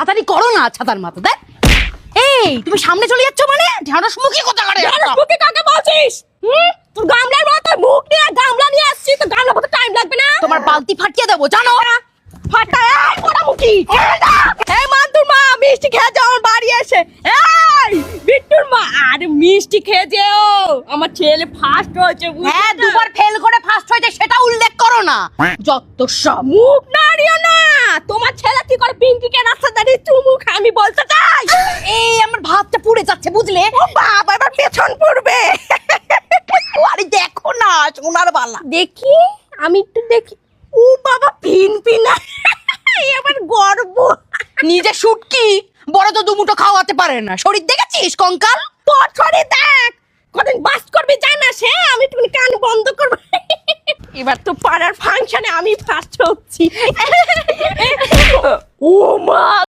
তাড়াতাড়ি করো না ছাতার মাথা দেখ। এই তুমি সামনে চলে যাচ্ছ মানে ঢেঁড়স মুখী কথা করে। ঢেঁড়স মুখী কাকে বলছিস? তোর গামলার মতো মুখ নিয়ে গামলা নিয়ে আসছিস, তো গামলা মতো টাইম লাগবে না? তোমার বালতি ফাটিয়ে দেবো জানো। ফাটায় এই পোড়ামুখী। এই মান্তুর মা মিষ্টি খেয়ে যাও আমার বাড়ি এসে। এই বিট্টুর মা, আরে মিষ্টি খেয়ে যেও, আমার ছেলে ফার্স্ট হয়েছে। হ্যাঁ দুবার ফেল করে ফার্স্ট হয়েছে সেটা উল্লেখ করো না। যত সব মুখ নাড়িও না। তোমার ছেলে কি করে পিঙ্কিকে রাস্তা দাঁড়িয়ে চুমু খায় আমি বলতে চাই। এই আমার ভাতটা পুড়ে যাচ্ছে বুঝলে। ও বাবা এবার পেছন পড়বে। আরে দেখো না সোনার বালা। দেখি আমি একটু দেখি। ও বাবা পিন পিনা, এবার গর্ব। নিজে শুটকি বড় তো দুমুটো খাওয়াতে পারে না, শরীর দেখেছিস কঙ্কাল। তোর ছড়ে দেখ কদিন বাস করবি জানা সে, আমি তুমি কান বন্ধ করবো। এবার তো পাড়ার ফাংশনে আমি ফার্স্ট হচ্ছি। ও মা